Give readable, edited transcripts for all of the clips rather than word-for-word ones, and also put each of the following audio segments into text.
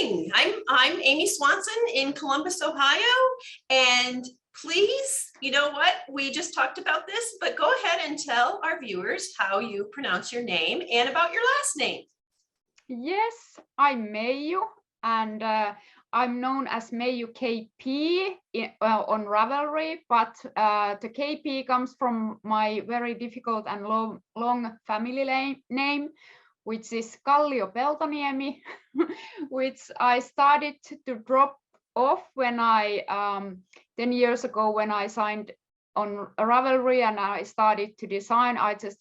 morning. I'm Amy Swanson in Columbus, Ohio. And please, you know what? We just talked about this, but go ahead and tell our viewers how you pronounce your name and about your last name. Yes, I'm Meiju, and I'm known as Meiju KP on Ravelry, but the KP comes from my very difficult and long family name, which is Kallio-Peltoniemi, which I started to drop off when I 10 years ago when I signed on Ravelry and I started to design. I just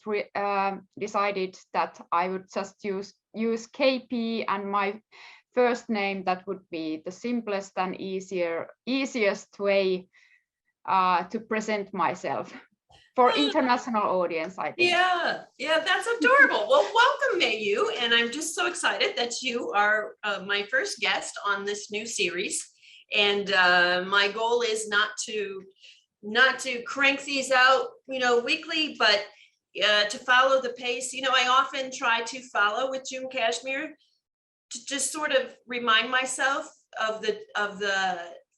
decided that I would just use KP and my first name. That would be the simplest and easiest way to present myself for international audience, I think. Yeah, that's adorable. Well, welcome, Meiju, and I'm just so excited that you are my first guest on this new series. And my goal is not to crank these out, weekly, but to follow the pace. I often try to follow with June Cashmere to just sort of remind myself of the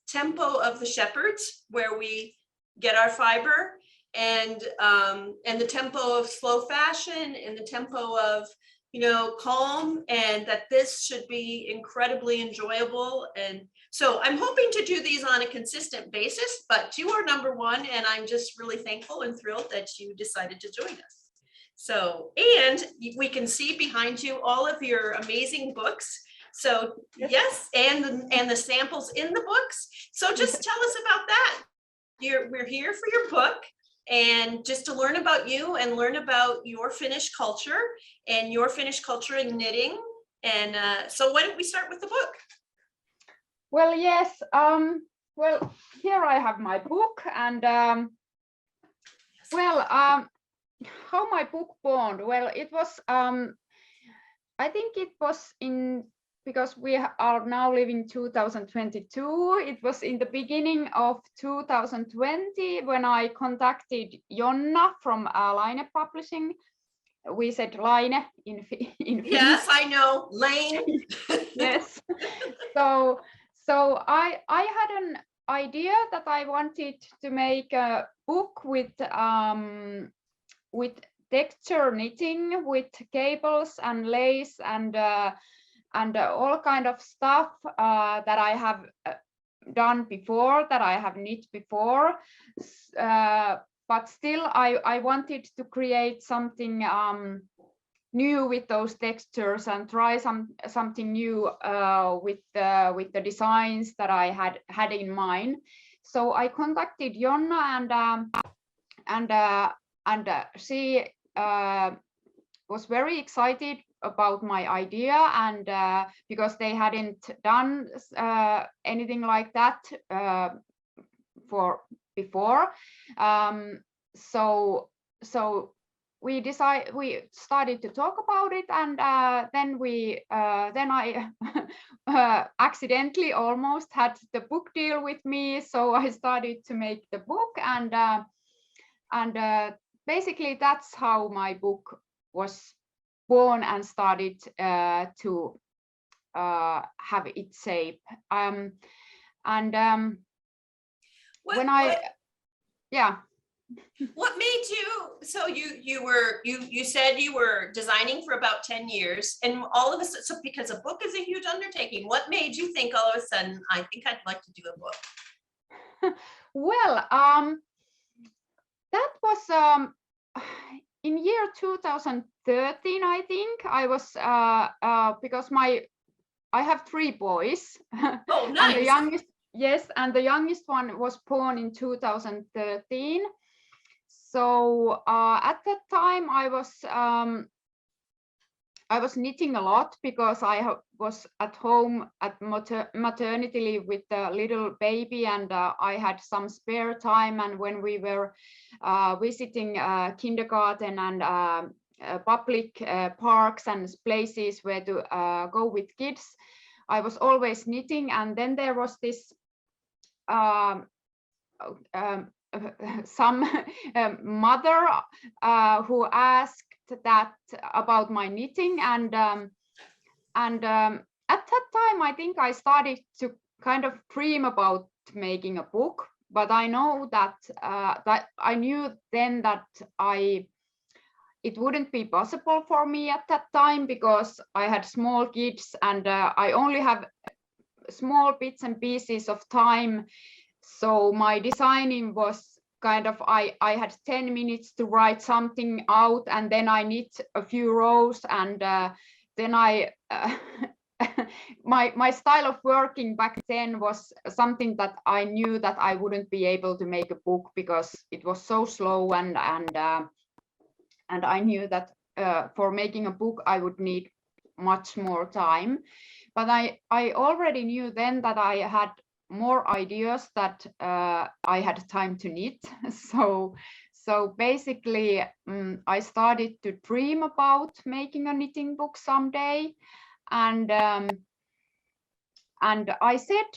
tempo of the shepherds, where we get our fiber, and the tempo of slow fashion and the tempo of calm, and that this should be incredibly enjoyable. And so I'm hoping to do these on a consistent basis, but you are number one, and I'm just really thankful and thrilled that you decided to join us. So, and we can see behind you all of your amazing books. So yes, and the samples in the books. So just tell us about that. We're here for your book, and just to learn about you and learn about your Finnish culture and your Finnish culture in knitting. And so why don't we start with the book? Well, yes. Well, here I have my book, and how my book born? Well, it was I think it was because we are now living 2022. It was in the beginning of 2020 when I contacted Jonna from Laine Publishing. We said Laine in Finnish. Yes, I know, Lane. Yes. So I had an idea that I wanted to make a book with texture knitting, with cables and lace and all kind of stuff that I have done before, that I have knit before. But still, I wanted to create something new with those textures and try something new with the designs that I had in mind. So I contacted Jonna, and she was very excited about my idea, and because they hadn't done anything like that before. So we started to talk about it, and then I accidentally almost had the book deal with me. So I started to make the book, and basically that's how my book was born and started to have its shape. What made you, so you said you were designing for about 10 years, and all of a sudden, so because a book is a huge undertaking, what made you think all of a sudden, I think I'd like to do a book? Well, that was in year 2013, I think. I was because I have 3 boys. Oh, nice. And the youngest one was born in 2013. So at that time I was knitting a lot because I was at home at maternity leave with the little baby, and I had some spare time. And when we were visiting kindergarten and public parks and places where to go with kids, I was always knitting. And then there was this some mother who asked that about my knitting, and at that time I think I started to kind of dream about making a book, but I know that that I knew then that it wouldn't be possible for me at that time because I had small kids and I only have small bits and pieces of time. So my designing was kind of, I had 10 minutes to write something out, and then I knit a few rows, and then I my style of working back then was something that I knew that I wouldn't be able to make a book because it was so slow, and I knew that for making a book I would need much more time. But I already knew then that I had more ideas that I had time to knit. So basically I started to dream about making a knitting book someday, and I said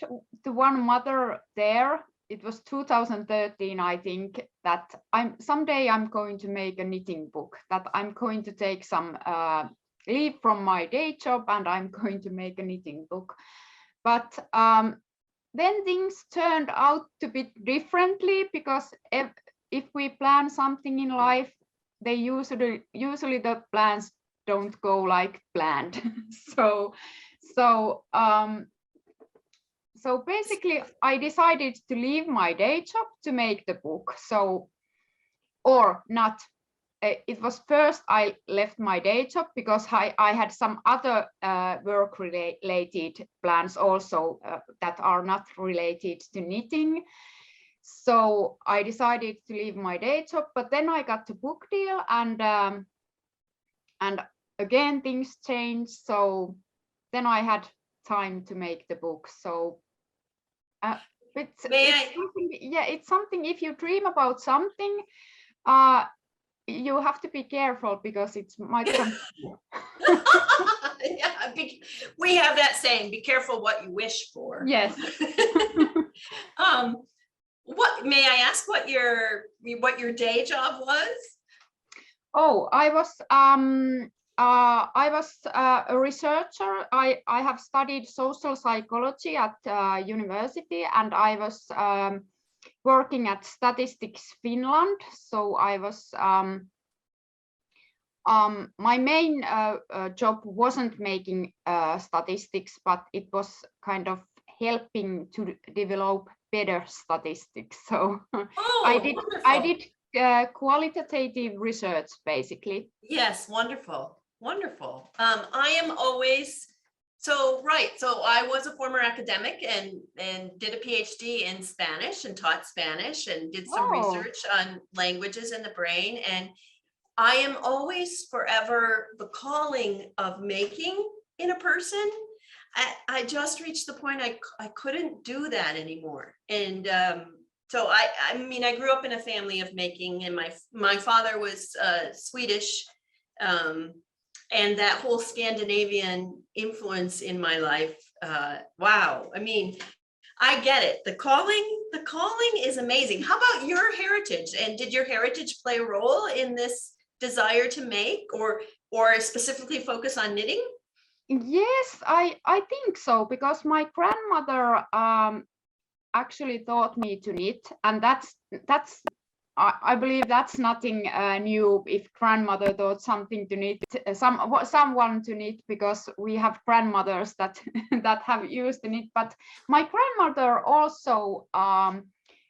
to one mother there, it was 2013 I think, that someday I'm going to make a knitting book, that I'm going to take some leave from my day job and I'm going to make a knitting book. But then things turned out to be differently, because if we plan something in life, they usually the plans don't go like planned. So basically I decided to leave my day job to make the book. So, or not, it was first I left my day job because I had some other work related plans also that are not related to knitting. So I decided to leave my day job, but then I got a book deal, and again things changed. So then I had time to make the book. So it's something, if you dream about something, you have to be careful because it might come true. Yeah, we have that saying, be careful what you wish for. Yes. What, may I ask what your day job was? Oh, I was a researcher. I have studied social psychology at university, and I was working at Statistics Finland. So I was my main job wasn't making statistics, but it was kind of helping to develop better statistics. So I did qualitative research basically. Yes, wonderful, wonderful. I am always so I was a former academic and did a PhD in Spanish and taught Spanish and did some research on languages in the brain, and I am always forever the calling of making in a person. I just reached the point I couldn't do that anymore. And so I mean, I grew up in a family of making, and my father was Swedish, and that whole Scandinavian influence in my life. Wow. I mean, I get it. The calling is amazing. How about your heritage? And did your heritage play a role in this desire to make, or specifically focus on knitting? Yes, I think so, because my grandmother actually taught me to knit, and that's I believe that's nothing new if grandmother taught something to knit, someone to knit, because we have grandmothers that that have used to knit. But my grandmother also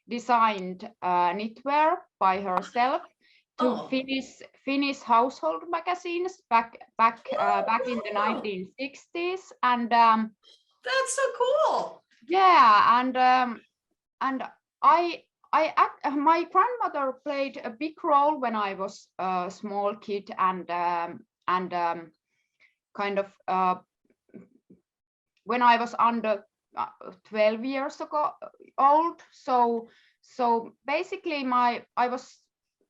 designed knitwear by herself to Finnish household magazines back in the 1960s, and that's so cool. Yeah, and my grandmother played a big role when I was a small kid, and kind of when I was under 12 years old. So basically I was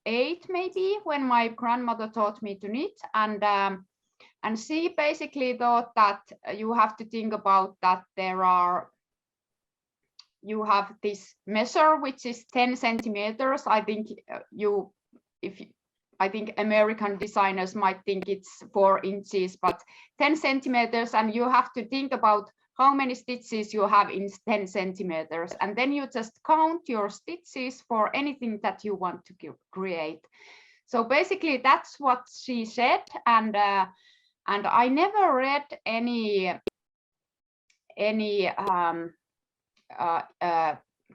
8 maybe when my grandmother taught me to knit, and she basically thought that you have to think about that you have this measure which is 10 centimeters. I think I think American designers might think it's 4 inches, but 10 centimeters, and you have to think about how many stitches you have in 10 centimeters, and then you just count your stitches for anything that you want to create. So basically that's what she said, and I never read any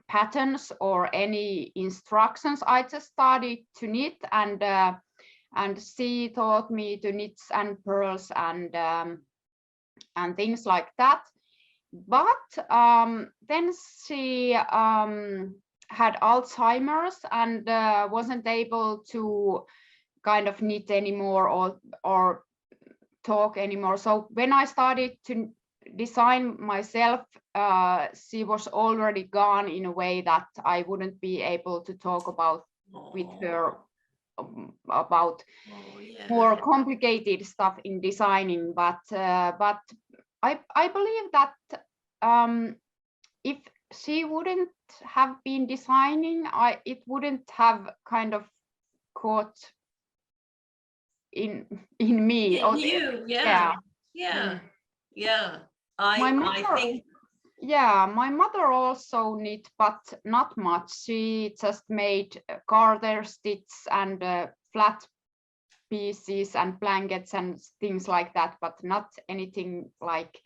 patterns or any instructions. I just started to knit, and she taught me to knit and purls and things like that. But then she had Alzheimer's and wasn't able to kind of knit anymore or talk anymore. So when I started to design myself, she was already gone in a way that I wouldn't be able to talk about with her about more complicated stuff in designing. But I believe that if she wouldn't have been designing, it wouldn't have kind of caught in me. In you, yeah. I think. Yeah, my mother also knit, but not much. She just made garter stitch and flat pieces and blankets and things like that, but not anything like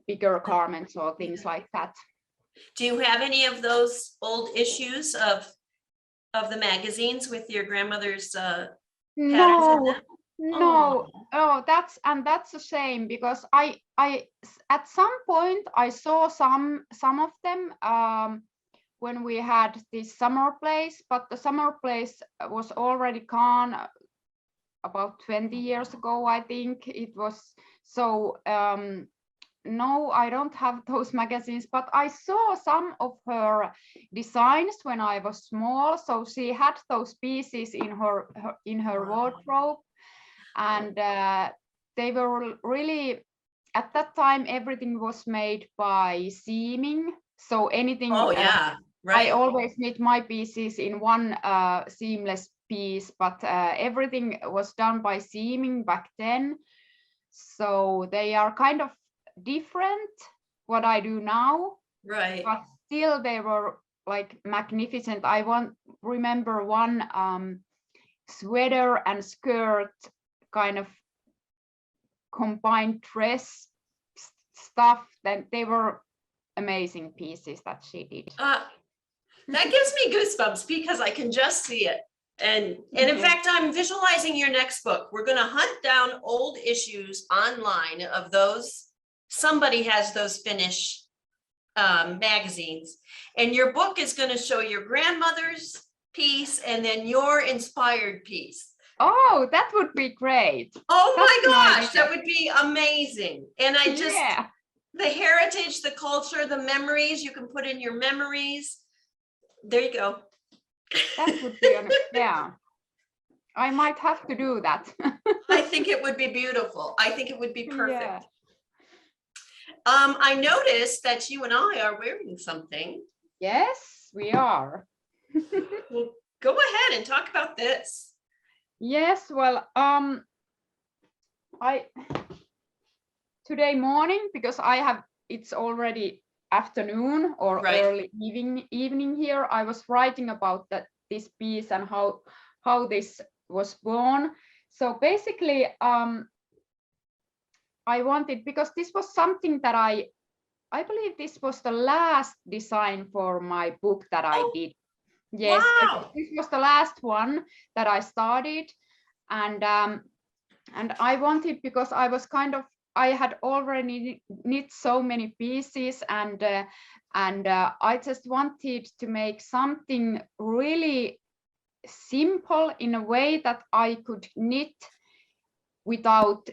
bigger garments or things like that. Do you have any of those old issues of the magazines with your grandmother's patterns in them? No. Oh, that's a shame, because I at some point I saw some of them when we had this summer place, but the summer place was already gone about 20 years ago, I think it was. So no, I don't have those magazines, but I saw some of her designs when I was small. So she had those pieces in her wardrobe, and they were really, at that time everything was made by seaming. So anything. Oh yeah, right. I always knit my pieces in one seamless piece, but everything was done by seaming back then. So they are kind of different what I do now, right? But still they were like magnificent. I remember one sweater and skirt kind of combined dress stuff. That they were amazing pieces that she did. That gives me goosebumps because I can just see it. And in fact, I'm visualizing your next book. We're going to hunt down old issues online of those. Somebody has those Finnish magazines, and your book is going to show your grandmother's piece and then your inspired piece. Oh, that would be great. Oh my gosh, that would be amazing. And I just, yeah. The heritage, the culture, the memories, you can put in your memories. There you go. That would be, yeah. I might have to do that. I think it would be beautiful. I think it would be perfect. Yeah. I noticed that you and I are wearing something. Yes, we are. Well, go ahead and talk about this. Yes, well, today morning, because it's already afternoon or right. early evening here, I was writing about this piece and how this was born. So basically, I wanted, because this was something that I believe this was the last design for my book that I did. Yes, wow. This was the last one that I started, and I wanted, because I had already knit so many pieces, and I just wanted to make something really simple in a way that I could knit without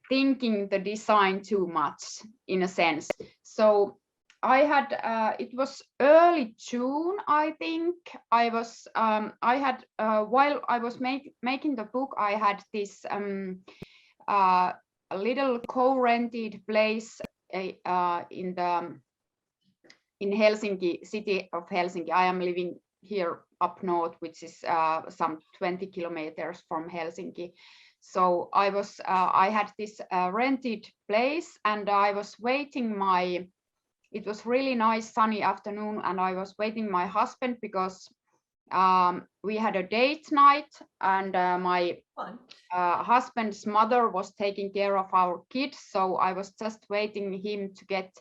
thinking the design too much, in a sense. So I had it was early June, I think. While I was making the book, I had this a little co-rented place in Helsinki, city of Helsinki. I am living here up north, which is some 20 kilometers from Helsinki. So I had this rented place, and I was waiting it was really nice sunny afternoon, and I was waiting my husband because we had a date night, and my husband's mother was taking care of our kids, so I was just waiting him to get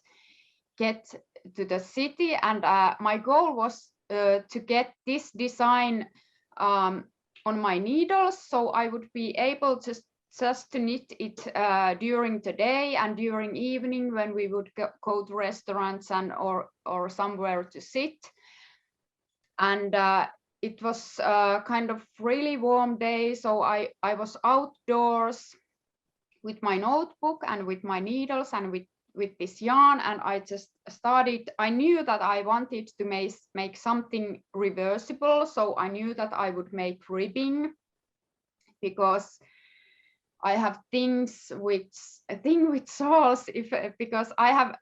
to the city, and my goal was to get this design on my needles, so I would be able to just to knit it during the day and during evening when we would go to restaurants and or somewhere to sit. And it was kind of really warm day, so I was outdoors with my notebook and with my needles and with this yarn, and I just started. I knew that I wanted to make something reversible, so I knew that I would make ribbing, because I have things with shawls, because I have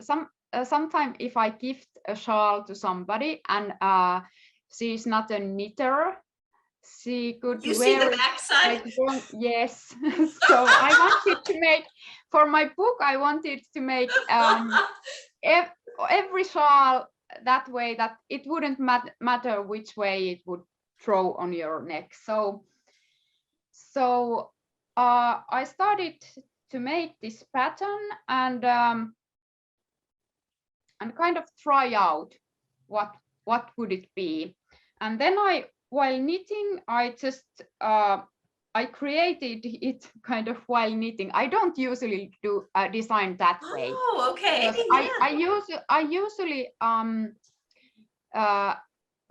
sometimes if I gift a shawl to somebody and she's not a knitter, she could You wear see the it backside? like yes. So I wanted to make, for my book, I wanted to make every shawl that way that it wouldn't matter which way it would throw on your neck. So I started to make this pattern and kind of try out what would it be. And then while knitting, I just I created it kind of while knitting. I don't usually do design that way. Oh, okay. I usually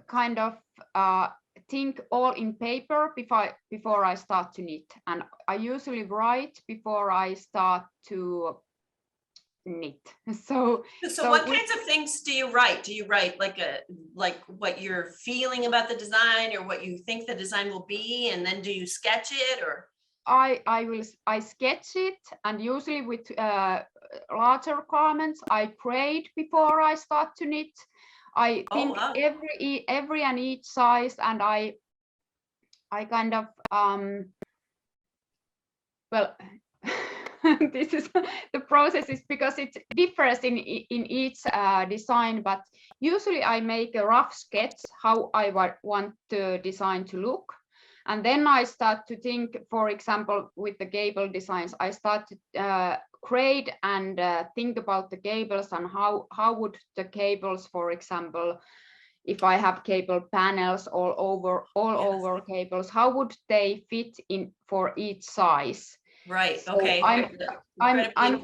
kind of think all in paper before I start to knit, and I usually write before I start to knit. So what kinds of things do you write? Do you write like what you're feeling about the design, or what you think the design will be, and then do you sketch it? Or I sketch it, and usually with larger garments I create before I start to knit. I think every and each size, and I kind of well this is the process is because it differs in each design, but usually I make a rough sketch how I want the design to look, and then I start to think. For example, with the gable designs, I start to create and think about the gables and how would the cables, for example, if I have cable panels all over cables, how would they fit in for each size? Right. So okay. I'm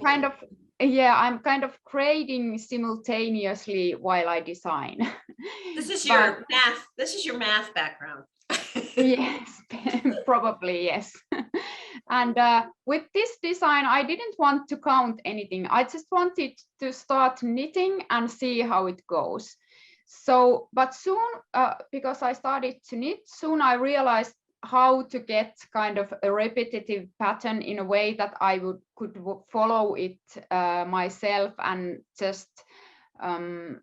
kind of I'm kind of creating simultaneously while I design. This is your math. This is your math background. Yes, probably yes. And with this design, I didn't want to count anything. I just wanted to start knitting and see how it goes. So, but soon, because I started to knit, soon I realized how to get kind of a repetitive pattern in a way that I could follow it myself and just kind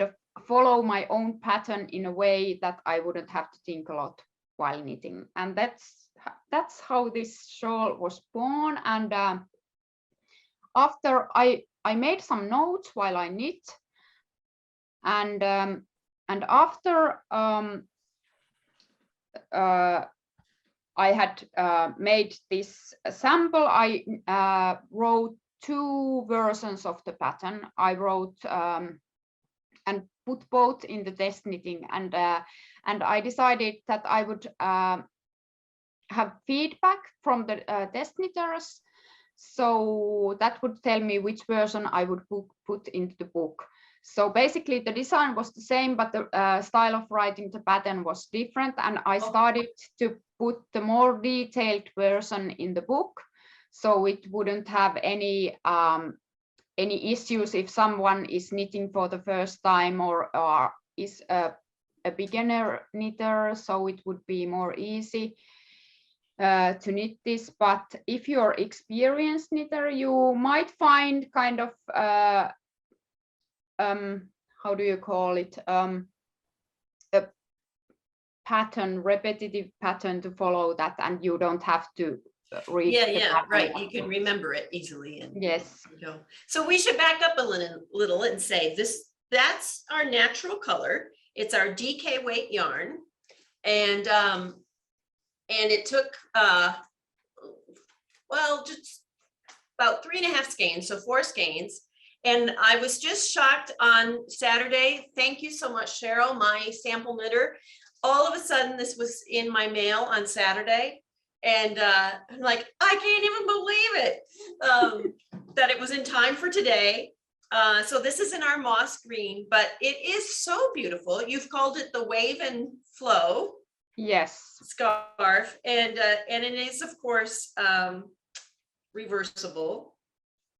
of follow my own pattern in a way that I wouldn't have to think a lot while knitting. And that's how this shawl was born. And after I made some notes while I knit, and after I had made this sample, I wrote 2 versions of the pattern. I wrote and put both in the test knitting, and I decided that I would have feedback from the test knitters, so that would tell me which version I would put into the book. So basically the design was the same, but the style of writing the pattern was different, and I started to put the more detailed version in the book, so it wouldn't have any issues if someone is knitting for the first time or is a beginner knitter, so it would be more easy to knit this. But if you're experienced knitter, you might find kind of how do you call it, pattern, repetitive pattern to follow that, and you don't have to read. Yeah, right. You can remember it easily. And yes. So we should back up a little and say that's our natural color. It's our DK weight yarn. And it took well, just about 3.5 skeins, so 4 skeins. And I was just shocked on Saturday. Thank you so much, Cheryl, my sample knitter. All of a sudden, this was in my mail on Saturday. And I'm like, I can't even believe it, that it was in time for today. So this is in our moss green, but it is so beautiful. You've called it the Wave and Flow. Yes. Scarf. And it is, of course, reversible.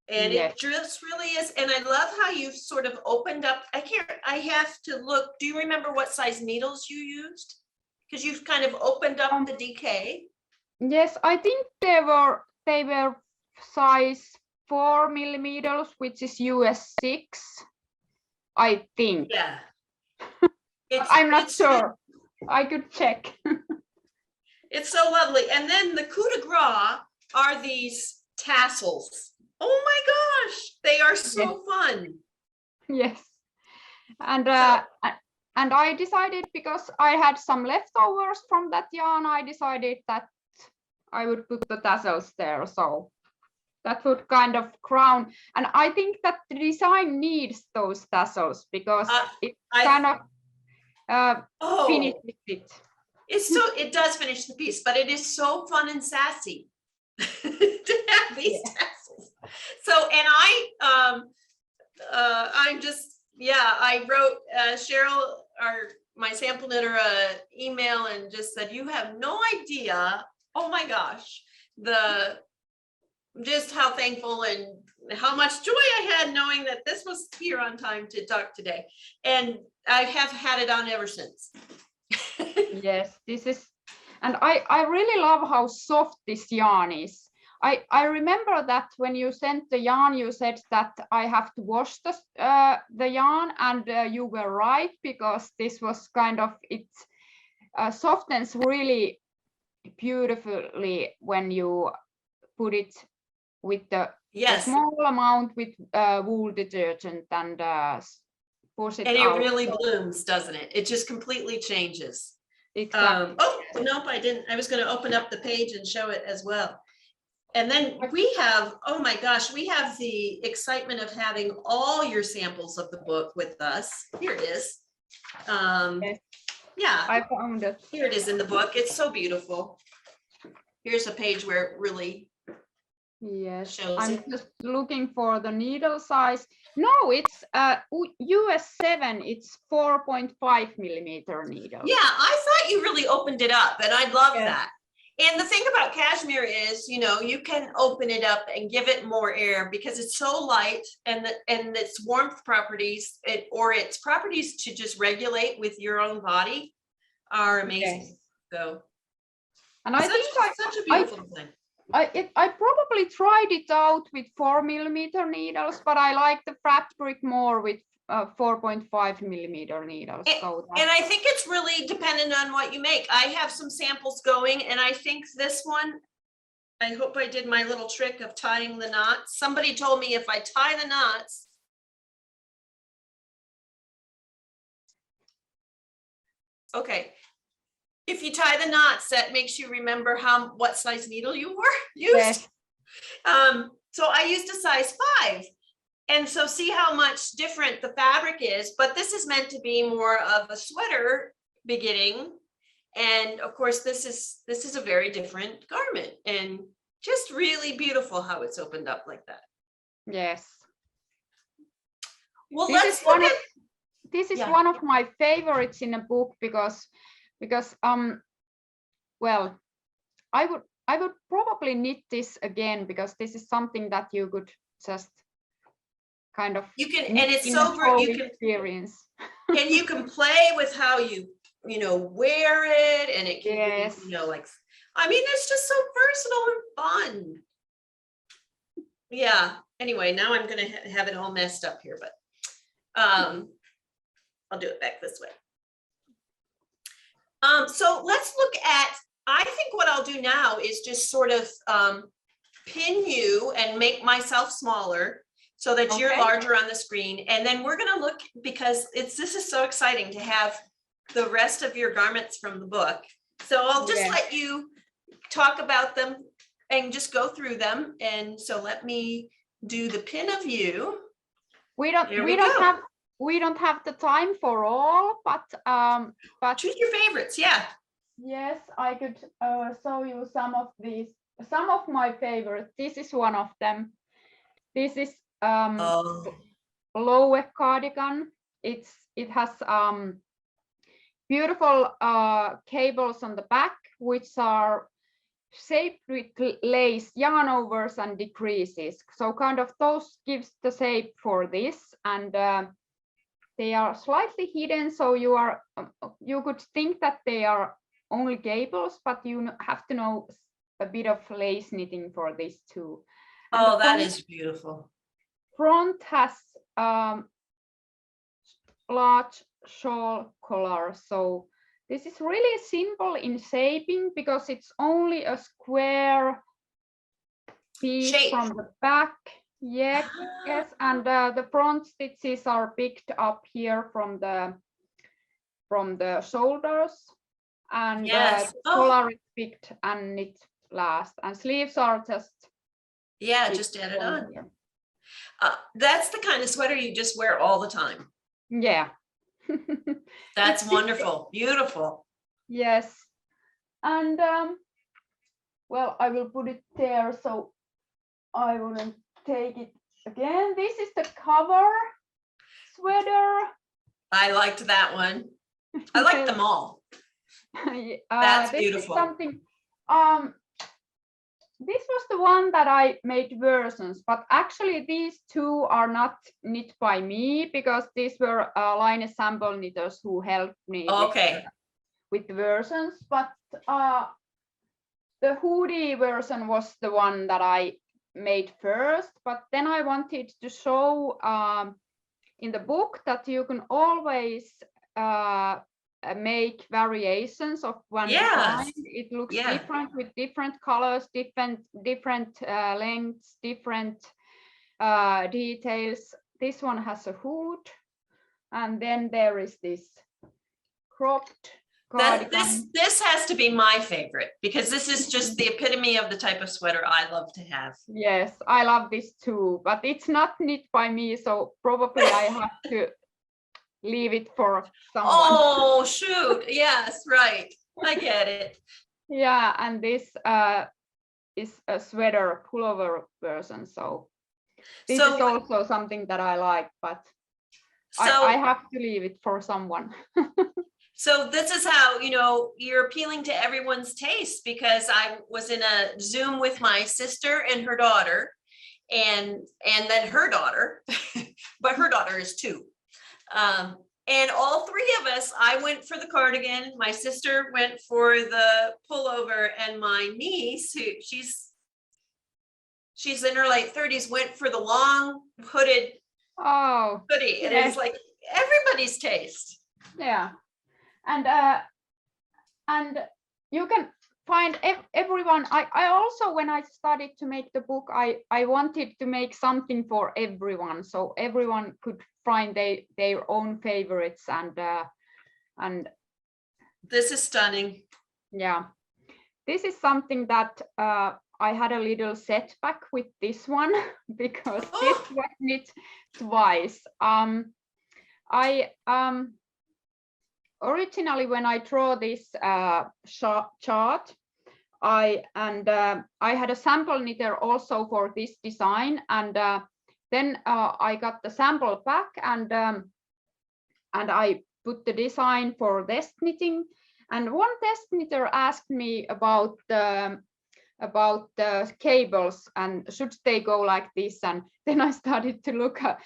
And yes. it just really is. And I love how you've sort of opened up. I have to look. Do you remember what size needles you used? Because you've kind of opened up the DK. Yes, I think they were size 4 millimeters, which is US 6, I think. Yeah. I'm not sure. I could check. It's so lovely. And then the coup de grace are these tassels. Oh my gosh, they are so fun. Yes. And I decided, because I had some leftovers from that yarn, I decided that I would put the tassels there. So that would kind of crown. And I think that the design needs those tassels, because it kind of finishes it. It does finish the piece, but it is so fun and sassy to have these tassels. So, and I'm just, I wrote Cheryl, my sample knitter, email and just said, you have no idea. Oh my gosh, just how thankful and how much joy I had knowing that this was here on time to talk today. And I have had it on ever since. Yes, this is, and I really love how soft this yarn is. I remember that when you sent the yarn, you said that I have to wash the yarn, and you were right, because this was kind of, it softens really beautifully when you put it with the small amount with wool detergent and push it out. And it really blooms, doesn't it? It just completely changes. Exactly. Nope, I didn't. I was going to open up the page and show it as well. And then we have, oh my gosh, we have the excitement of having all your samples of the book with us. Here it is. Yeah, I found it. Here it is in the book. It's so beautiful. Here's a page where it really shows I'm it. just looking for the needle size. No, it's US 7. It's 4.5 millimeter needle. Yeah, I thought you really opened it up, and I love that. And the thing about cashmere is, you can open it up and give it more air because it's so light, and its warmth properties, or its properties to just regulate with your own body are amazing. So, and I think such a beautiful thing. I probably tried it out with 4 millimeter needles, but I like the fabric more with 4.5 millimeter needles. And I think it's really dependent on what you make. I have some samples going, and I think this one, I hope I did my little trick of tying the knots. Somebody told me if I tie the knots, if you tie the knots, that makes you remember what size needle you used. So I used a size 5. And so see how much different the fabric is, but this is meant to be more of a sweater beginning. And of course, this is a very different garment, and just really beautiful how it's opened up like that. Yes. Well, this is one of my favorites in a book because well, I would probably knit this again, because this is something that you could just kind of, and it's so great, you can experience. And you can play with how you wear it, and it can it's just so versatile and fun. Anyway, now I'm gonna have it all messed up here, but I'll do it back this way. So let's look at, I think what I'll do now is just sort of pin you and make myself smaller so that you're Okay. larger on the screen. And then we're gonna look, because this is so exciting to have the rest of your garments from the book. So I'll just Yeah. let you talk about them and just go through them. And so let me do the pin of you. We don't have the time for all, but Choose your favorites. Yeah. yes, I could show you some of my favorites. This is one of them. This is Lowe cardigan. It has beautiful cables on the back, which are shaped with lace, yarn overs and decreases. So kind of those gives the shape for this, and they are slightly hidden. So you could think that they are only cables, but you have to know a bit of lace knitting for this too. And oh, that is beautiful. Front has large shawl collar. So this is really simple in shaping because it's only a square piece Shape. from the back. Yeah, yes, and the front stitches are picked up here from the shoulders, and yes. the collar is picked and knit last, and sleeves are just just added on. That's the kind of sweater you just wear all the time. Yeah. That's wonderful. Beautiful. Yes. And well, I will put it there so I wouldn't take it again. This is the cover sweater. I liked that one. I like them all. That's beautiful. Something this was the one that I made versions, but actually these two are not knit by me because these were line sample knitters who helped me with versions. But the hoodie version was the one that I made first, but then I wanted to show in the book that you can always make variations of one design. It looks different with different colors, different lengths, different details. This one has a hood, and then there is this cropped cardigan. This has to be my favorite because this is just the epitome of the type of sweater I love to have. Yes, I love this too, but it's not knit by me, so probably I have to leave it for someone. Oh shoot, yes, right, I get it. Yeah, and this is a sweater pullover version, so this is also something that I like, but I have to leave it for someone. So this is how, you know, you're appealing to everyone's taste, because I was in a Zoom with my sister and her daughter, and then her daughter, but her daughter is 2. And all 3 of us, I went for the cardigan, my sister went for the pullover, and my niece, who she's in her late 30s, went for the long hooded hoodie. And it's like everybody's taste. Yeah. And you can find everyone. I also, when I started to make the book, I wanted to make something for everyone, so everyone could find their own favorites, and this is stunning. Yeah, this is something that I had a little setback with this one because this was knit twice. Originally, when I draw this chart, I had a sample knitter also for this design, and then I got the sample back, and I put the design for test knitting. And one test knitter asked me about the cables and should they go like this, and then I started to look at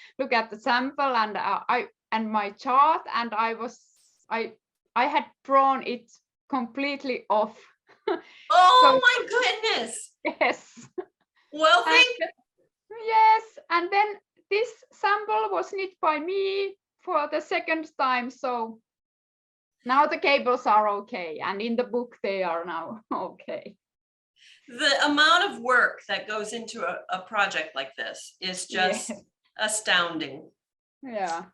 the sample and my chart, and I had drawn it completely off. Oh my goodness. Yes. Well, yes, and then this sample was knit by me for the second time, so Now the cables are okay, and in the book they are now okay. The amount of work that goes into a project like this is just astounding. Yeah.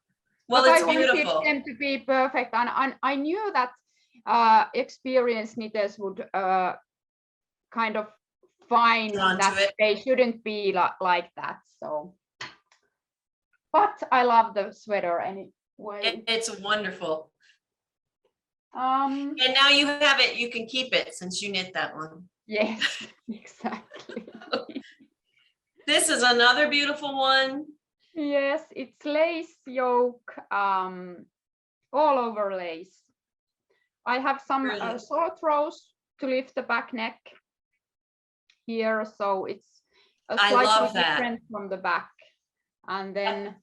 Well, but it's I wanted beautiful. them to be perfect, and I knew that experienced knitters would kind of find that they shouldn't be like that. So, but I love the sweater anyway. It's wonderful. And now you have it, you can keep it since you knit that one. Yes, exactly. This is another beautiful one. Yes, it's lace yoke, all over lace. I have some short rows to lift the back neck here, so it's slightly different from the back. And then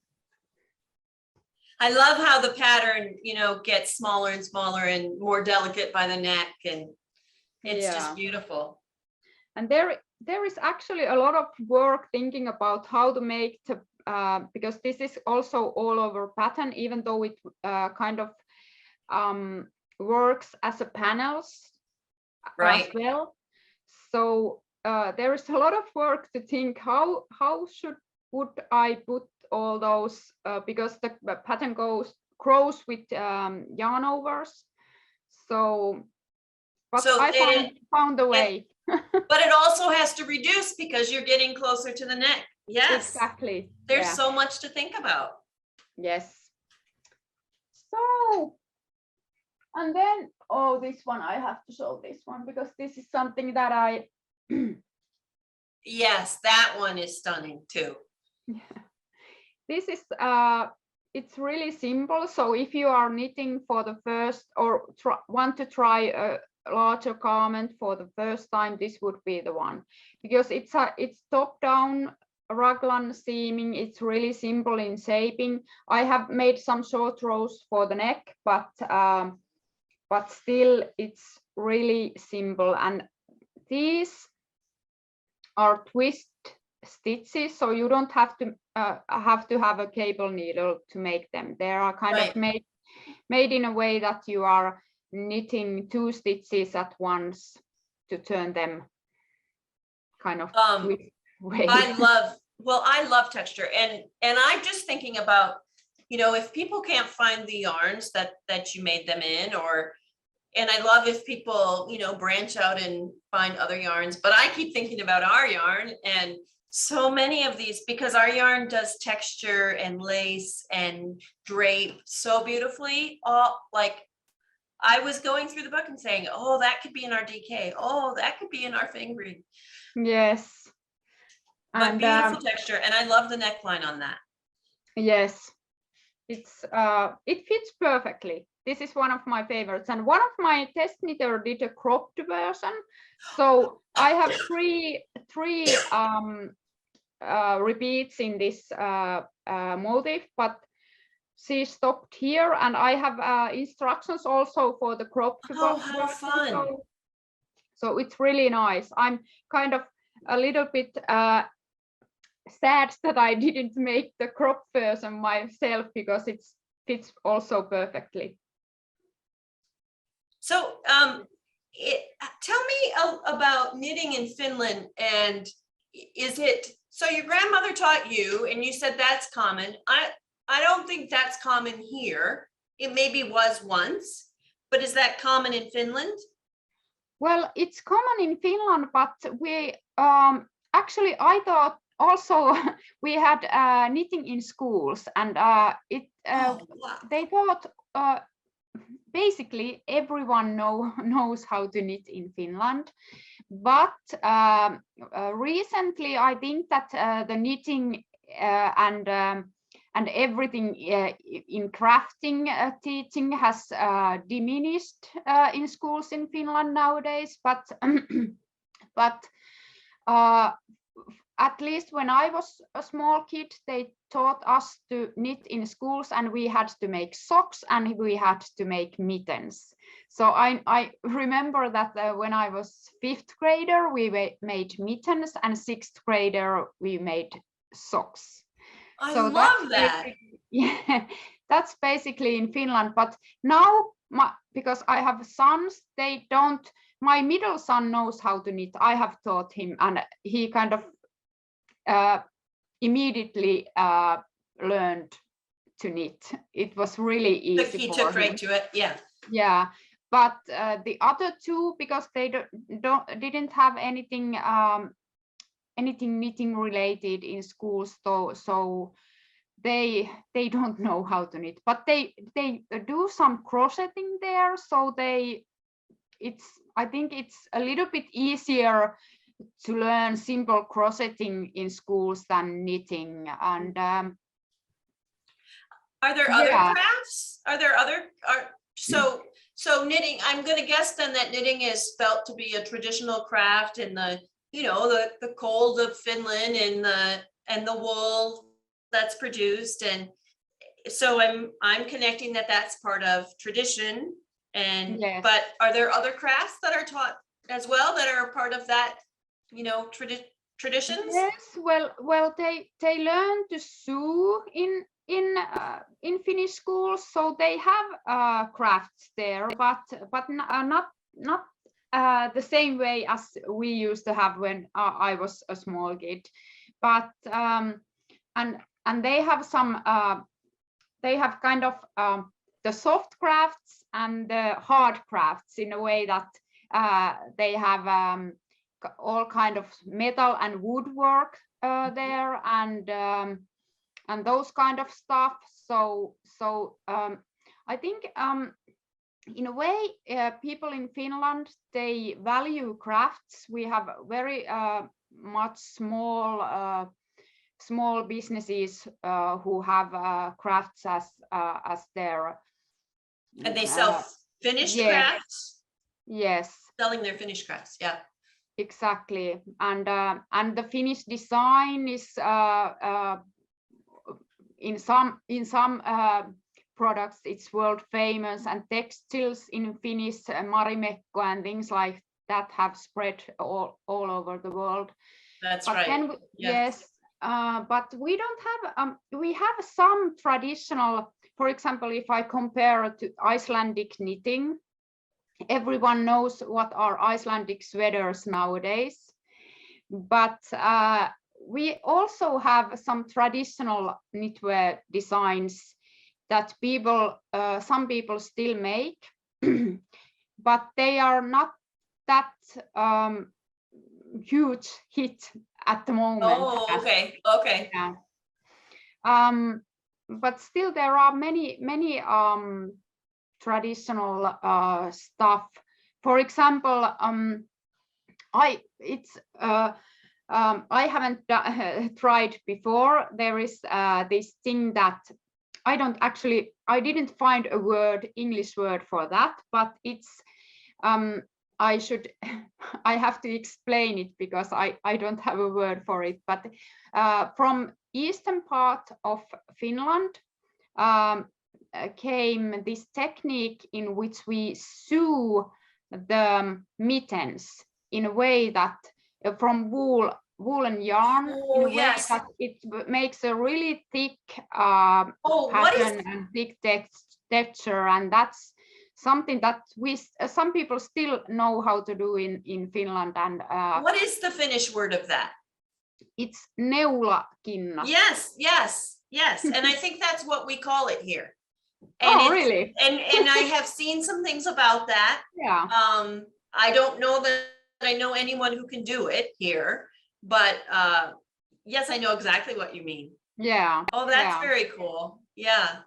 I love how the pattern, gets smaller and smaller and more delicate by the neck, and it's just beautiful. And there is actually a lot of work thinking about how to make the because this is also all over pattern, even though it kind of works as a panels as well. So there is a lot of work to think how would I put all those because the pattern grows with yarn overs. So, but I found a way. But it also has to reduce because you're getting closer to the neck. Yes, exactly. There's so much to think about. Yes. So, and then, this one, I have to show this one because this is something that I yes, that one is stunning too. Yeah. This is it's really simple. So if you are knitting for the first or want to try a larger garment for the first time, this would be the one, because it's top down raglan seaming. It's really simple in shaping. I have made some short rows for the neck, but still it's really simple. And these are twist stitches, so you don't have to have a cable needle to make them. They are kind of made in a way that you are knitting 2 stitches at once to turn them kind of twist way. I love texture, and I'm just thinking about, if people can't find the yarns that you made them in, and I love if people, branch out and find other yarns, but I keep thinking about our yarn, and so many of these, because our yarn does texture and lace and drape so beautifully. I was going through the book and saying, oh, that could be in our DK. Oh, that could be in our fingering. Yes. But beautiful texture, and I love the neckline on that. Yes, it's it fits perfectly. This is one of my favorites, and one of my test knitter did a cropped version. So I have three repeats in this motif, but she stopped here, and I have instructions also for the cropped version. How fun! So it's really nice. I'm kind of a little bit sad that I didn't make the crop version myself, because it fits also perfectly. So tell me about knitting in Finland, and is it, so your grandmother taught you and you said that's common. I don't think that's common here. It maybe was once, but is that common in Finland? Well, it's common in Finland, but we actually, I thought also we had knitting in schools, and they thought basically everyone knows how to knit in Finland. But recently, I think that the knitting and everything in crafting teaching has diminished in schools in Finland nowadays. But at least when I was a small kid, they taught us to knit in schools, and we had to make socks and we had to make mittens. So I remember that when I was 5th grader, we made mittens, and 6th grader, we made socks. I love that. Yeah, that's basically in Finland. But now because I have sons, they don't. My middle son knows how to knit. I have taught him, and he kind of immediately learned to knit. It was really easy. He for took him. right to it. Yeah. Yeah, but the other two, because they didn't have anything knitting related in school, so they don't know how to knit, but they do some crocheting there, so I think it's a little bit easier to learn simple crocheting in schools than knitting. And are there other crafts? Are there other so knitting? I'm going to guess then that knitting is felt to be a traditional craft in the the cold of Finland and the wool that's produced, and so I'm connecting that's part of tradition. And yes. But are there other crafts that are taught as well that are part of that traditions? Yes, well they learn to sew in Finnish schools, so they have crafts there, but not the same way as we used to have when I was a small kid. But and they have some they have kind of the soft crafts and the hard crafts, in a way that they have all kind of metal and woodwork there, and those kind of stuff. So I think in a way people in Finland, they value crafts. We have very much small businesses who have crafts as their, and they sell finished crafts. Yes, selling their finished crafts. Yeah, exactly. And the Finnish design is in some products it's world famous, and textiles in Finnish, marimekko and things like that have spread all over the world. That's but right. Then yes, but we don't have we have some traditional, for example, if I compare to Icelandic knitting, everyone knows what are Icelandic sweaters nowadays, but we also have some traditional knitwear designs that some people still make, but they are not that huge hit at the moment. Oh, okay. Yeah. But still there are many traditional stuff. For example, I haven't tried before. There is this thing that I didn't find a English word for that, but it's I have to explain it because I don't have a word for it. But from eastern part of Finland came this technique in which we sew the mittens in a way that from woolen yarn, in a way that it makes a really thick pattern and thick texture, and that's something that some people still know how to do in Finland. And what is the Finnish word of that? It's neulakinnas. Yes. And I think that's what we call it here. And really? And I have seen some things about that. Yeah. I don't know that I know anyone who can do it here, but yes, I know exactly what you mean. Yeah. Oh, that's very cool. Yeah.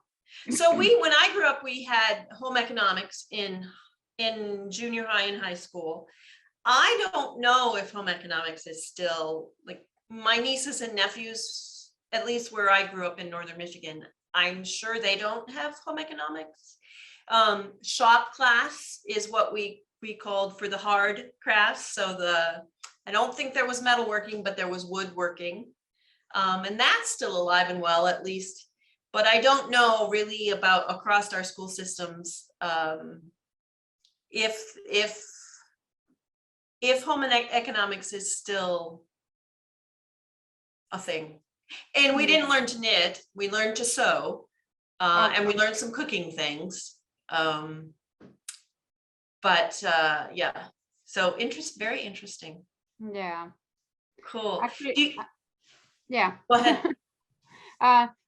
So when I grew up, we had home economics in junior high and high school. I don't know if home economics is still, like, my nieces and nephews, at least where I grew up in northern Michigan, I'm sure they don't have home economics. Shop class is what we called for the hard crafts. So I don't think there was metalworking, but there was woodworking. And that's still alive and well, at least. But I don't know really about across our school systems if home economics is still a thing. And we didn't learn to knit, we learned to sew, and we learned some cooking things. but yeah, so very interesting. Yeah. Cool. Actually, yeah. Go ahead.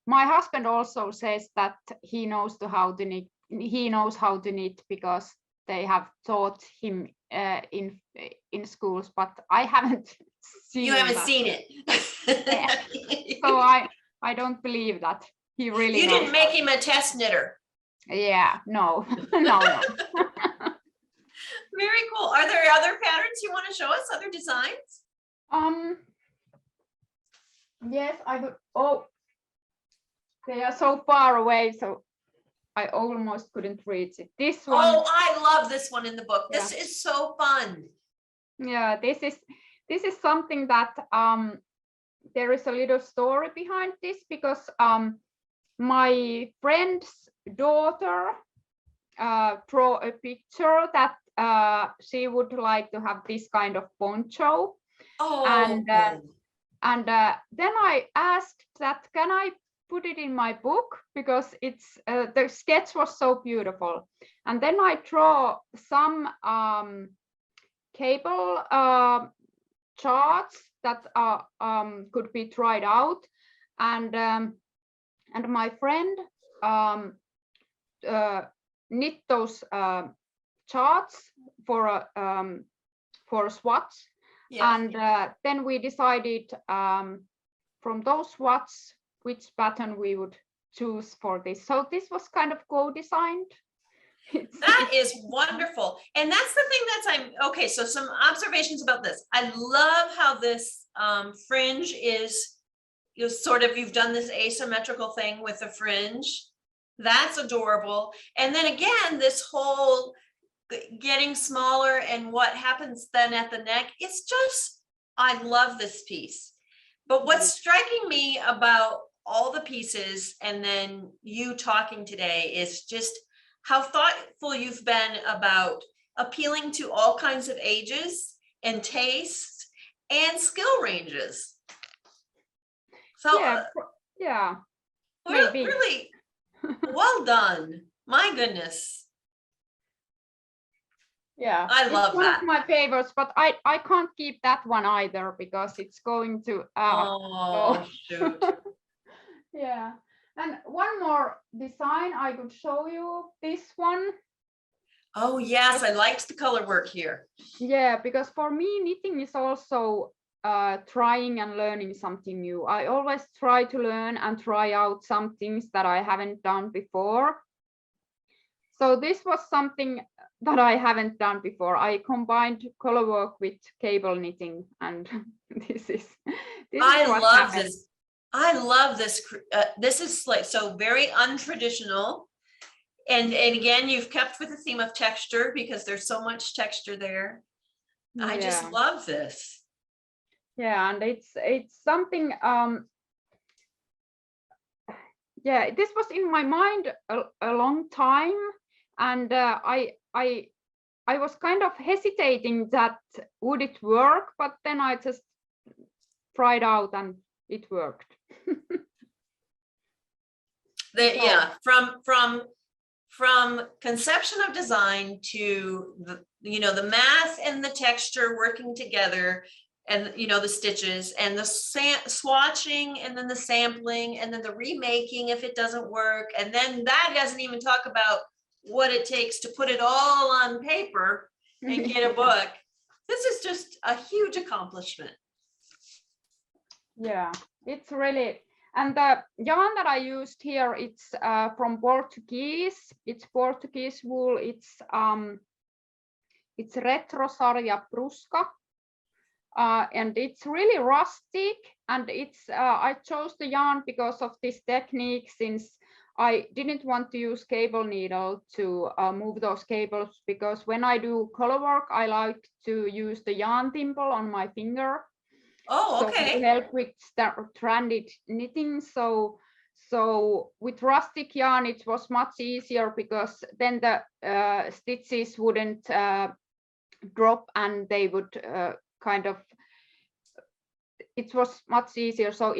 My husband also says that he knows how to knit. He knows how to knit because they have taught him in schools, but I haven't seen. You haven't that. seen it. Yeah. So I don't believe that he really. You knows didn't make him a test knitter. Yeah. No. No. Very cool. Are there other patterns you want to show us? Other designs? Yes, I would. Oh, they are so far away, so I almost couldn't reach it. This one. Oh, I love this one in the book. Yeah. This is so fun. Yeah, this is something that there is a little story behind this, because my friend's daughter drew a picture that she would like to have this kind of poncho. Oh. And then I asked that, can I put it in my book, because it's the sketch was so beautiful. And then I draw some cable charts that could be tried out, and my friend knit those charts for a swatch. Yeah. And then we decided from those swatches which pattern we would choose for this. So this was kind of co-designed. That is wonderful. And that's the thing that's okay. So some observations about this. I love how this fringe is, you've done this asymmetrical thing with the fringe. That's adorable. And then again, this whole getting smaller and what happens then at the neck, it's just, I love this piece. But what's striking me about all the pieces and then you talking today is just how thoughtful you've been about appealing to all kinds of ages and tastes and skill ranges. So yeah, really well done. My goodness. Yeah, I love one that. of my favorites, but I can't keep that one either because it's going to oh shoot. Yeah, and one more design I could show you, this one. Oh yes, I liked the color work here. Yeah, because for me knitting is also trying and learning something new. I always try to learn and try out some things that I haven't done before. So this was something that I haven't done before. I combined color work with cable knitting, and this is I love this. I love this. This is like so very untraditional. And again, you've kept with the theme of texture because there's so much texture there. Yeah. I just love this. Yeah, and it's something yeah, this was in my mind a long time, and I was kind of hesitating that would it work, but then I just tried out and it worked. Yeah, from conception of design to the math and the texture working together, and the stitches and the swatching and then the sampling and then the remaking if it doesn't work, and then that doesn't even talk about what it takes to put it all on paper and get a book. This is just a huge accomplishment. Yeah, it's really, and the yarn that I used here, it's from Portuguese. It's Portuguese wool. It's Retrosaria Brusca. And it's really rustic, and it's I chose the yarn because of this technique, since I didn't want to use cable needle to move those cables, because when I do color work I like to use the yarn thimble on my finger. Oh, okay. So to help with stranded knitting. So with rustic yarn it was much easier, because then the stitches wouldn't drop and they would kind of, it was much easier. So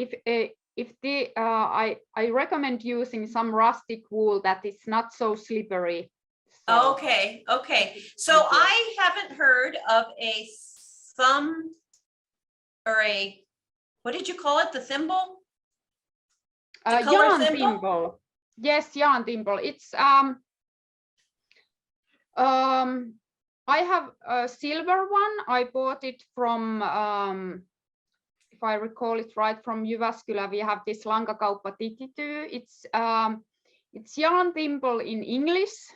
I recommend using some rustic wool that is not so slippery. Okay, okay. So I haven't heard of a thumb or what did you call it? The thimble? The color yarn thimble? thimble. Yes, yarn thimble. It's I have a silver one. I bought it from if I recall it right, from Jyväskylä. We have this Lankauppa Tikityy. It's yarn thimble in English.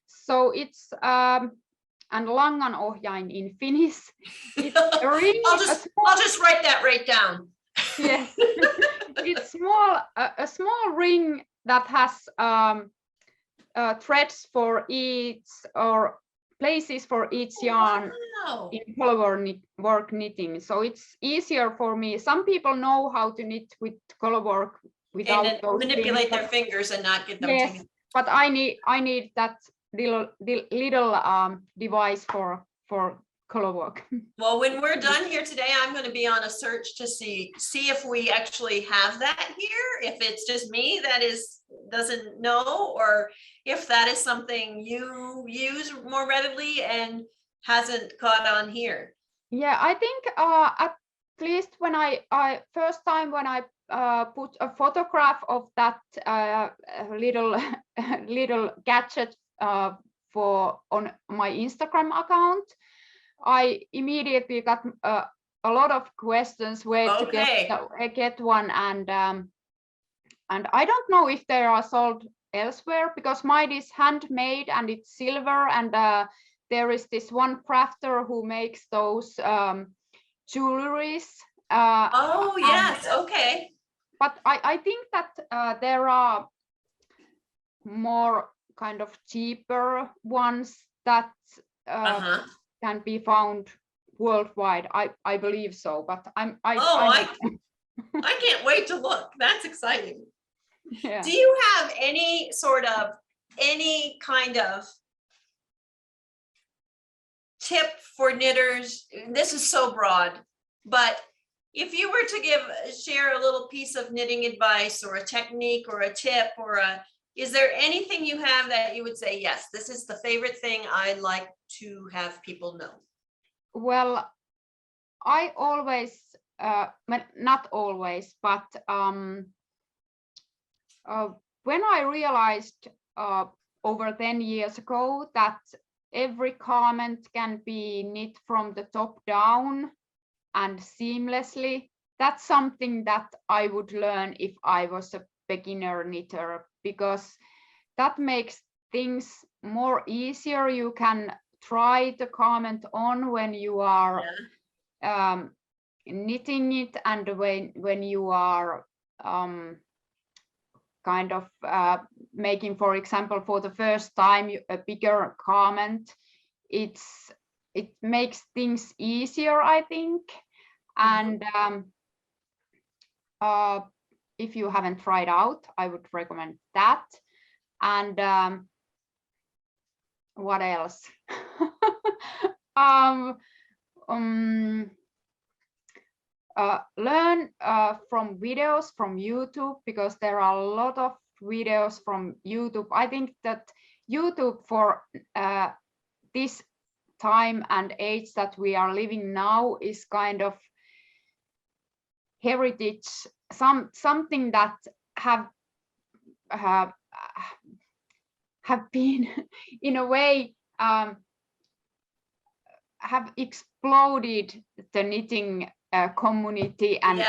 So it's and langanohjain in Finnish. It's a ring. I'll just write that right down. Yes, it's small, a small ring that has threads for each or places for each yarn in color work knitting. So it's easier for me. Some people know how to knit with color work without those manipulate their fingers and not get them. Yes, but I need that little device for color work. Well, when we're done here today, I'm going to be on a search to see if we actually have that here, if it's just me that doesn't know, or if that is something you use more readily and hasn't caught on here. Yeah, I think at least when I first time when I put a photograph of that little gadget on my Instagram account, I immediately got a lot of questions where to get one, and I don't know if they are sold elsewhere, because mine is handmade and it's silver, and there is this one crafter who makes those jewelries. Oh yes, okay. But I think that there are more kind of cheaper ones that can be found worldwide. I believe so, but I can't wait to look. That's exciting. Yeah. Do you have any kind of tip for knitters? This is so broad, but if you were to share a little piece of knitting advice or a technique or a tip is there anything you have that you would say, yes, this is the favorite thing I'd like to have people know? Well, I always, not always, but when I realized over 10 years ago that every garment can be knit from the top down and seamlessly, that's something that I would learn if I was a beginner knitter, because that makes things more easier. You can try the garment on when you are knitting it, and when you are kind of making, for example, for the first time a bigger garment, it makes things easier, I think. And if you haven't tried out, I would recommend that. And what else? Learn from videos from YouTube, because there are a lot of videos from YouTube. I think that YouTube for this time and age that we are living now is kind of heritage, something that have been in a way have exploded the knitting community, and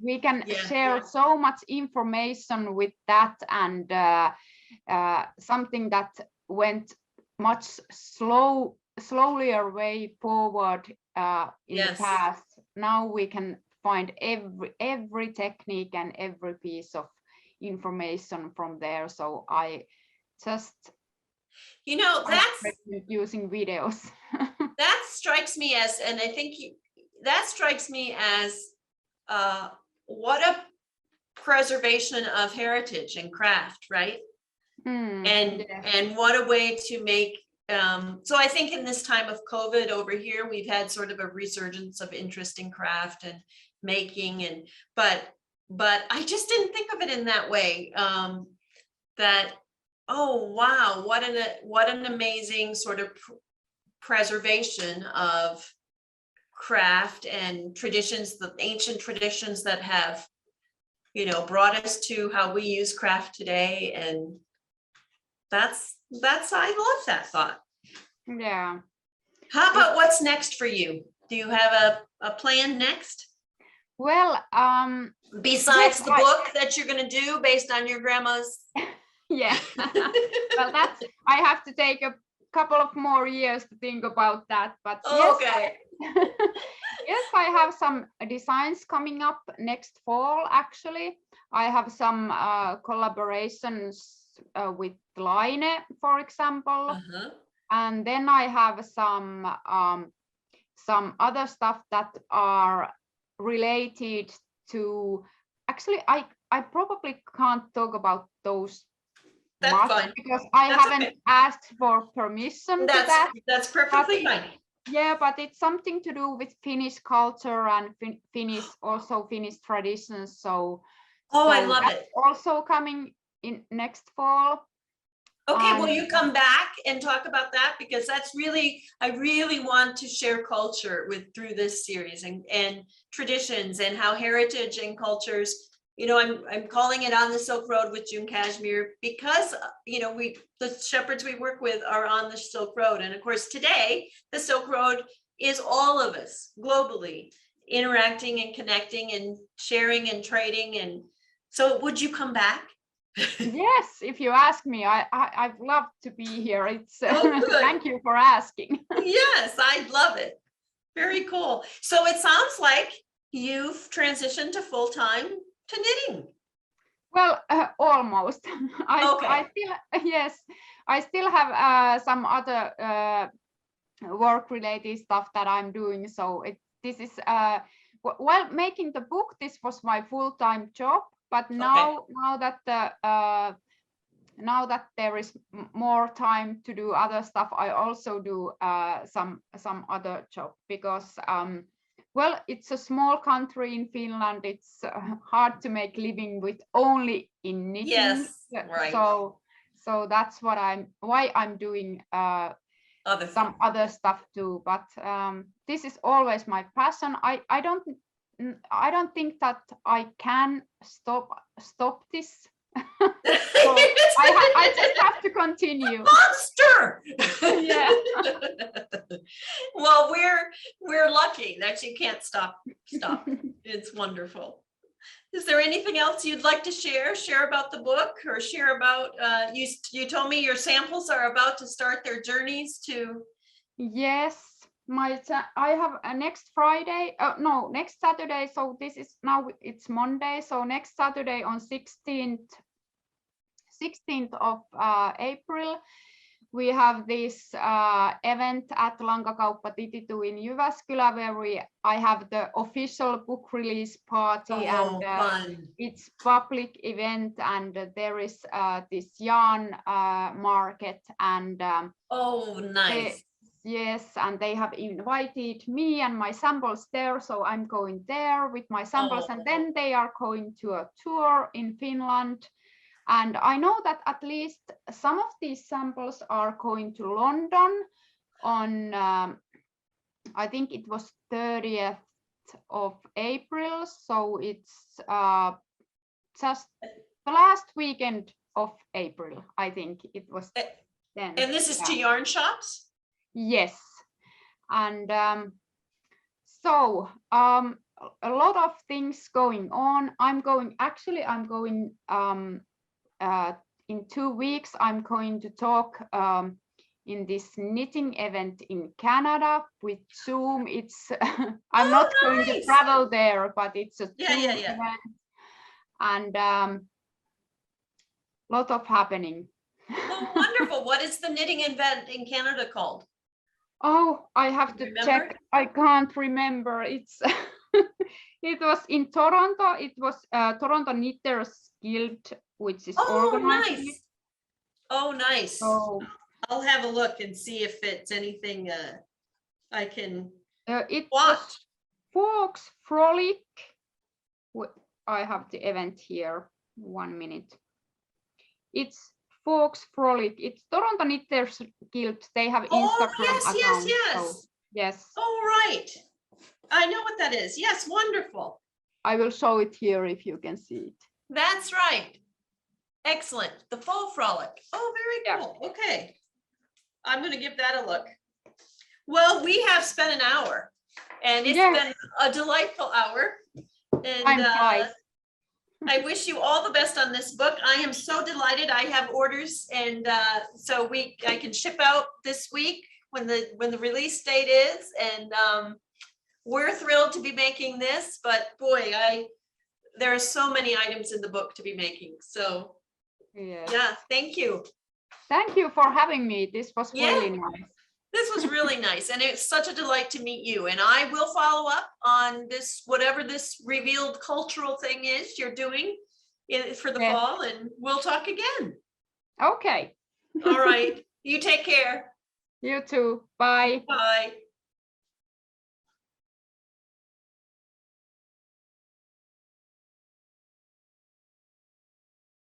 we can share so much information with that, and something that went much slower way forward in the past. Now we can find every technique and every piece of information from there. So I just that's using videos. That strikes me as, and I think that strikes me as what a preservation of heritage and craft, right? And what a way to make so I think in this time of COVID over here, we've had sort of a resurgence of interest in craft and making, and but I just didn't think of it in that way, that Oh, wow. What an amazing sort of preservation of craft and traditions, the ancient traditions that have, brought us to how we use craft today. And I love that thought. Yeah. How about what's next for you? Do you have a plan next? Well, Besides yes, the book that you're going to do based on your grandma's? yeah. Well, I have to take a couple of more years to think about that, but yes. Okay. Yes, I have some designs coming up next fall. Actually, I have some collaborations with Line, for example, and then I have some other stuff that are related to. Actually, I probably can't talk about those much fine. because I haven't asked for permission to that. That's perfectly fine. Yeah, but it's something to do with Finnish culture and Finnish traditions. So I love it. Also coming in next fall. Okay, will you come back and talk about that? Because I really want to share culture through this series and traditions and how heritage and cultures, I'm calling it On the Silk Road with June Cashmere because, the shepherds we work with are on the Silk Road. And of course, today, the Silk Road is all of us globally interacting and connecting and sharing and trading. And so would you come back? Yes, if you ask me, I'd love to be here. It's thank you for asking. Yes, I'd love it. Very cool. So it sounds like you've transitioned to full-time to knitting. Well, almost. I still have some other work-related stuff that I'm doing. So this is while making the book, this was my full-time job. But now that there is more time to do other stuff, I also do some other job because well, it's a small country in Finland. It's hard to make living with only in knitting. Yes, right. So that's why I'm doing some other stuff too. But this is always my passion. I don't think that I can stop this. So I just have to continue. Monster! Yeah. Well, we're lucky that you can't stop. It's wonderful. Is there anything else you'd like to share about the book, or share about you told me your samples are about to start their journeys to? Yes, I have a next Friday. No, next Saturday. So this is now it's Monday. So next Saturday on 16th of April, we have this event at Lankakauppa Tititu in Jyväskylä where I have the official book release party. Fun. It's public event, and there is this yarn market and nice. Yes, and they have invited me and my samples there, so I'm going there with my samples, and then they are going to a tour in Finland. And I know that at least some of these samples are going to London on, I think it was 30th of April. So it's just the last weekend of April, I think it was then. And this is to yarn shops? Yes. And so a lot of things going on. I'm going in 2 weeks, I'm going to talk in this knitting event in Canada with Zoom. It's I'm not going to travel there, but it's a Zoom event, and lot of happening. Oh, wonderful. What is the knitting event in Canada called? Oh, I have to check. I can't remember. It's it was in Toronto. It was Toronto Knitters Guild, which is organizing. Nice. Oh, nice. So I'll have a look and see if it's anything I can it watch. Was Folks Frolic. I have the event here. 1 minute. It's Fox Frolic. It's Toronto Knitters Guild. They have Oh, Instagram yes, account. yes. So, yes, Oh, right. I know what that is. Yes, wonderful. I will show it here if you can see it. That's right. Excellent. The Fall Frolic. Oh, very Yeah. cool. Okay. I'm going to give that a look. Well, we have spent an hour and it's Yes. been a delightful hour. And Time flies. I wish you all the best on this book. I am so delighted. I have orders, and so I can ship out this week when the release date is, and we're thrilled to be making this. But boy, there are so many items in the book to be making. So Yes. yeah, thank you. Thank you for having me. This was Yeah. really nice. This was really nice, and it's such a delight to meet you. And I will follow up on this, whatever this revealed cultural thing is you're doing for the fall, and we'll talk again. Okay. All right. You take care. You too. Bye. Bye.